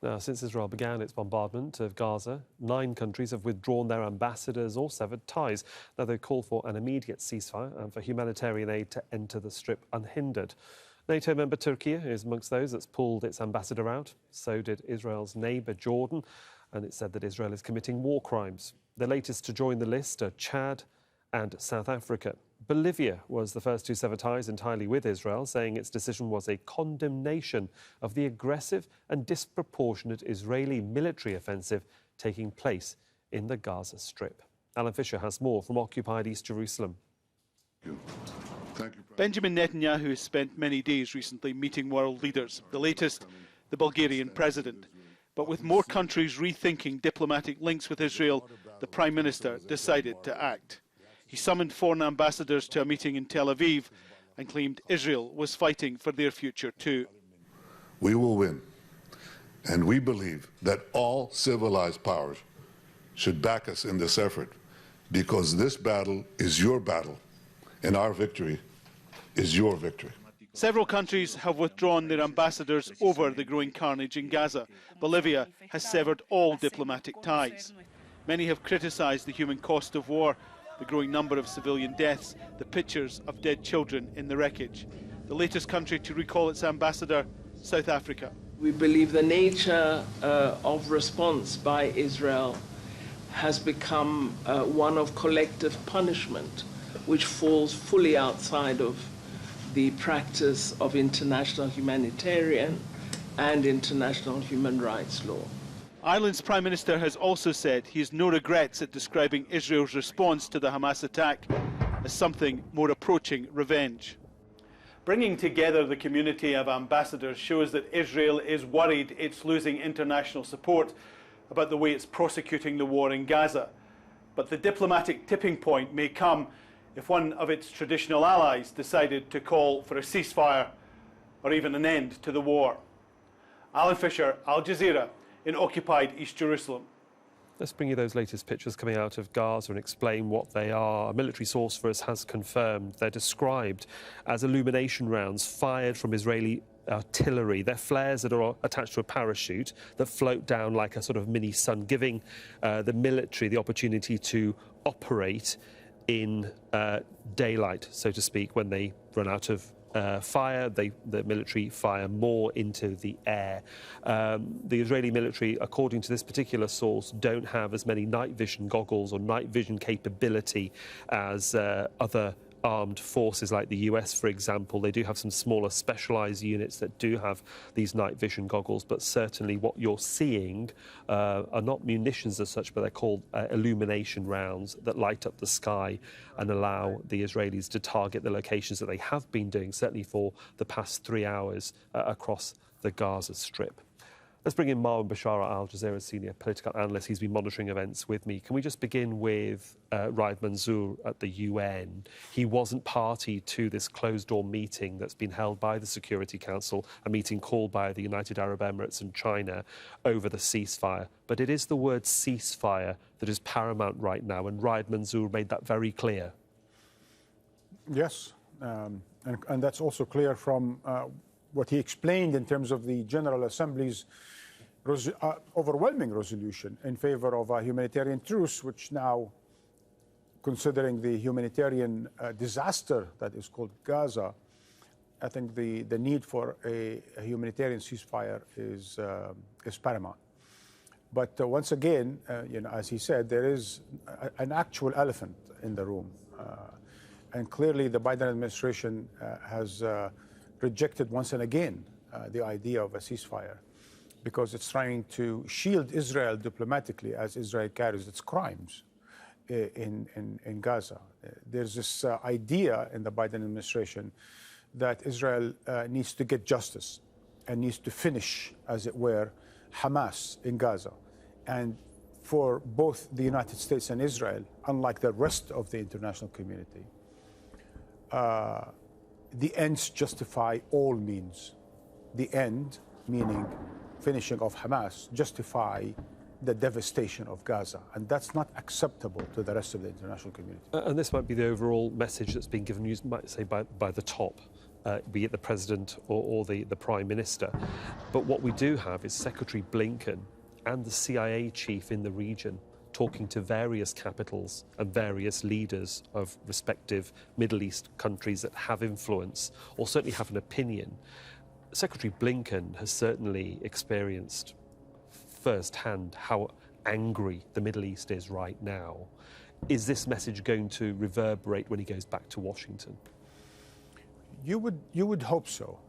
Now, since Israel began its bombardment of Gaza, 9 countries have withdrawn their ambassadors or severed ties. Now, they call for an immediate ceasefire and for humanitarian aid to enter the Strip unhindered. NATO member Turkey is amongst those that's pulled its ambassador out. So did Israel's neighbour Jordan, and it said that Israel is committing war crimes. The latest to join the list are Chad and South Africa. Bolivia was the first to sever ties entirely with Israel, saying its decision was a condemnation of the aggressive and disproportionate Israeli military offensive taking place in the Gaza Strip. Alan Fisher has more from occupied East Jerusalem. Thank you. Benjamin Netanyahu has spent many days recently meeting world leaders, the latest, the Bulgarian president. But with more countries rethinking diplomatic links with Israel, the Prime Minister decided to act. He summoned foreign ambassadors to a meeting in Tel Aviv and claimed Israel was fighting for their future too. We will win, and we believe that all civilized powers should back us in this effort, because this battle is your battle, and our victory is your victory. Several countries have withdrawn their ambassadors over the growing carnage in Gaza. Bolivia has severed all diplomatic ties. Many have criticised the human cost of war, the growing number of civilian deaths, the pictures of dead children in the wreckage. The latest country to recall its ambassador, South Africa. We believe the nature of response by Israel has become one of collective punishment, which falls fully outside of the practice of international humanitarian and international human rights law. Ireland's Prime Minister has also said he has no regrets at describing Israel's response to the Hamas attack as something more approaching revenge. Bringing together the community of ambassadors shows that Israel is worried it's losing international support about the way it's prosecuting the war in Gaza. But the diplomatic tipping point may come if one of its traditional allies decided to call for a ceasefire or even an end to the war. Alan Fisher, Al Jazeera, in occupied East Jerusalem. Let's bring you those latest pictures coming out of Gaza and explain what they are. A military source for us has confirmed they're described as illumination rounds fired from Israeli artillery. They're flares that are attached to a parachute that float down like a sort of mini sun, giving the military the opportunity to operate in daylight, so to speak. When they run out of fire, the military fire more into the air. The Israeli military, according to this particular source, don't have as many night vision goggles or night vision capability as other armed forces like the US, for example. They do have some smaller specialized units that do have these night vision goggles, but certainly what you're seeing are not munitions as such, but they're called illumination rounds that light up the sky and allow the Israelis to target the locations that they have been doing, certainly for the past 3 hours across the Gaza Strip. Let's bring in Marwan Bishara, Al Jazeera's senior political analyst. He's been monitoring events with me. Can we just begin with Raed Mansour at the UN? He wasn't party to this closed-door meeting that's been held by the Security Council, a meeting called by the United Arab Emirates and China over the ceasefire. But it is the word ceasefire that is paramount right now, and Raed Mansour made that very clear. Yes, and that's also clear from what he explained in terms of the General Assembly's overwhelming resolution in favor of a humanitarian truce, which now, considering the humanitarian disaster that is called Gaza, I think the need for a humanitarian ceasefire is paramount. But once again, as he said, there is an actual elephant in the room. And clearly the Biden administration has rejected once and again the idea of a ceasefire, because it's trying to shield Israel diplomatically as Israel carries its crimes in Gaza. There's this idea in the Biden administration that Israel needs to get justice and needs to finish, as it were, Hamas in Gaza. And for both the United States and Israel, unlike the rest of the international community, the ends justify all means. The end, meaning finishing of Hamas, justify the devastation of Gaza. And that's not acceptable to the rest of the international community. And this might be the overall message that's been given, you might say, by the top be it the president or the prime minister. But what we do have is Secretary Blinken and the CIA chief in the region talking to various capitals and various leaders of respective Middle East countries that have influence or certainly have an opinion. Secretary Blinken has certainly experienced firsthand how angry the Middle East is right now. Is this message going to reverberate when he goes back to Washington? You would hope so,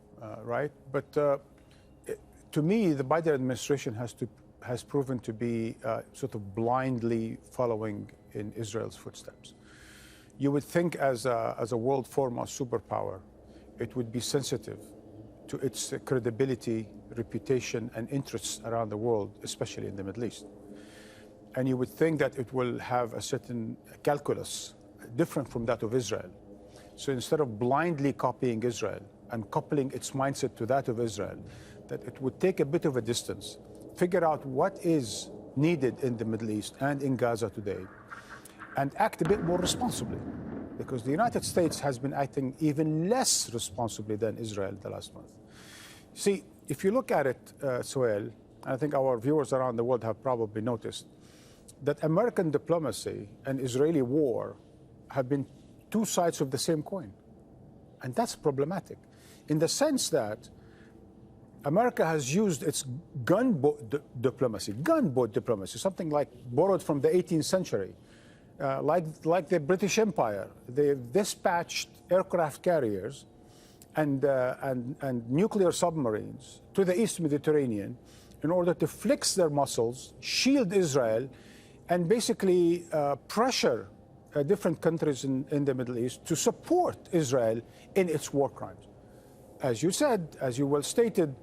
right? But to me, the Biden administration has proven to be sort of blindly following in Israel's footsteps. You would think as a world foremost superpower, it would be sensitive to its credibility, reputation, and interests around the world, especially in the Middle East. And you would think that it will have a certain calculus different from that of Israel. So instead of blindly copying Israel and coupling its mindset to that of Israel, that it would take a bit of a distance, figure out what is needed in the Middle East and in Gaza today, and act a bit more responsibly. Because the United States has been acting even less responsibly than Israel the last month. See, if you look at it, Suhail, I think our viewers around the world have probably noticed that American diplomacy and Israeli war have been two sides of the same coin. And that's problematic in the sense that America has used its gunboat diplomacy, something like borrowed from the 18th century. Like the British Empire, they've dispatched aircraft carriers and nuclear submarines to the East Mediterranean in order to flex their muscles, shield Israel, and basically pressure different countries in the Middle East to support Israel in its war crimes. As you said, as you well stated,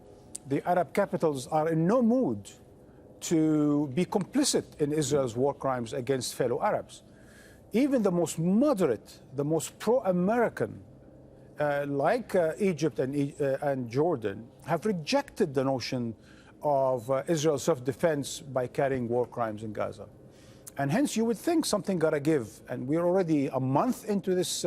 the Arab capitals are in no mood to be complicit in Israel's war crimes against fellow Arabs. Even the most moderate, the most pro-American, like Egypt and Jordan, have rejected the notion of Israel's self-defense by carrying war crimes in Gaza. And hence you would think something got to give. And we're already a month into this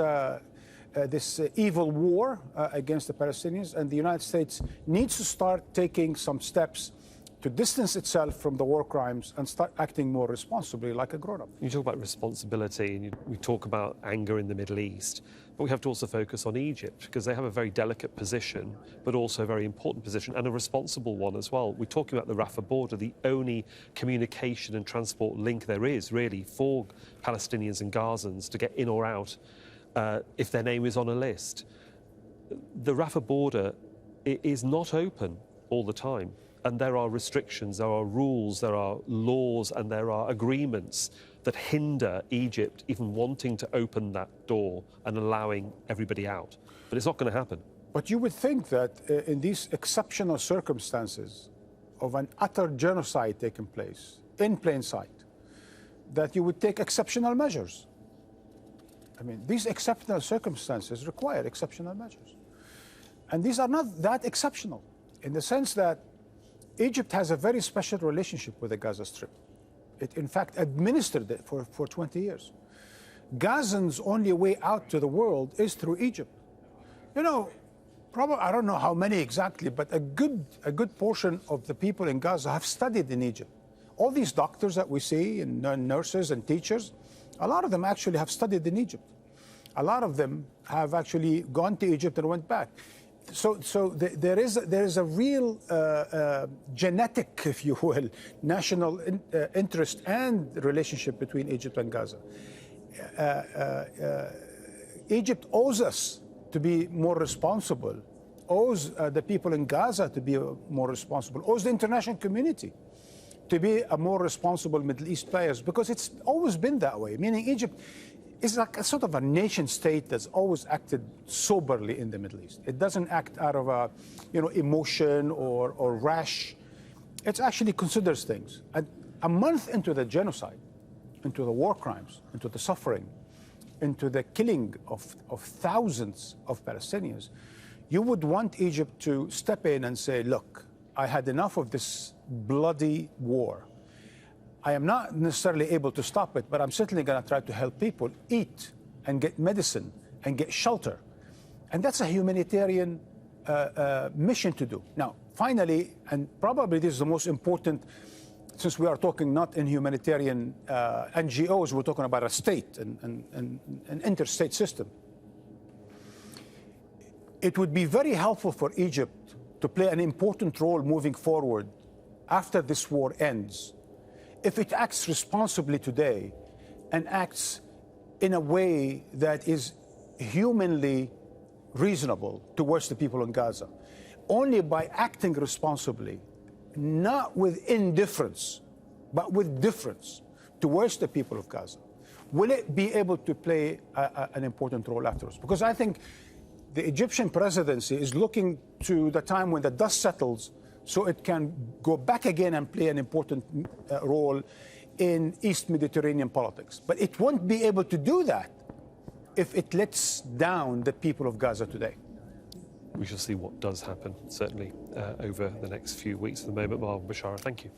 evil war against the Palestinians, and the United States needs to start taking some steps to distance itself from the war crimes and start acting more responsibly like a grown-up. You talk about responsibility and we talk about anger in the Middle East, but we have to also focus on Egypt because they have a very delicate position, but also a very important position and a responsible one as well. We're talking about the Rafah border, the only communication and transport link there is really for Palestinians and Gazans to get in or out if their name is on a list. The Rafah border is not open all the time. And there are restrictions, there are rules, there are laws, and there are agreements that hinder Egypt even wanting to open that door and allowing everybody out. But it's not going to happen. But you would think that in these exceptional circumstances of an utter genocide taking place in plain sight, that you would take exceptional measures. I mean, these exceptional circumstances require exceptional measures. And these are not that exceptional in the sense that Egypt has a very special relationship with the Gaza Strip. It, in fact, administered it for 20 years. Gazans' only way out to the world is through Egypt. You know, probably, I don't know how many exactly, but a good portion of the people in Gaza have studied in Egypt. All these doctors that we see, and nurses and teachers, a lot of them actually have studied in Egypt. A lot of them have actually gone to Egypt and went back. So there is a real genetic, if you will, national interest and relationship between Egypt and Gaza. Egypt owes us to be more responsible, owes the people in Gaza to be more responsible, owes the international community to be a more responsible Middle East players, because it's always been that way, meaning Egypt is like a sort of a nation state that's always acted soberly in the Middle East. It doesn't act out of a, emotion or rash. It actually considers things. And a month into the genocide, into the war crimes, into the suffering, into the killing of thousands of Palestinians, you would want Egypt to step in and say, look, I had enough of this bloody war. I am not necessarily able to stop it, but I'm certainly going to try to help people eat and get medicine and get shelter. And that's a humanitarian mission to do. Now, finally, and probably this is the most important, since we are talking not in humanitarian NGOs, we're talking about a state and an interstate system. It would be very helpful for Egypt to play an important role moving forward after this war ends, if it acts responsibly today and acts in a way that is humanly reasonable towards the people in Gaza. Only by acting responsibly, not with indifference, but with difference towards the people of Gaza, will it be able to play an important role afterwards. Because I think the Egyptian presidency is looking to the time when the dust settles so it can go back again and play an important role in East Mediterranean politics. But it won't be able to do that if it lets down the people of Gaza today. We shall see what does happen, certainly over the next few weeks. At the moment, Marwan Bishara, thank you.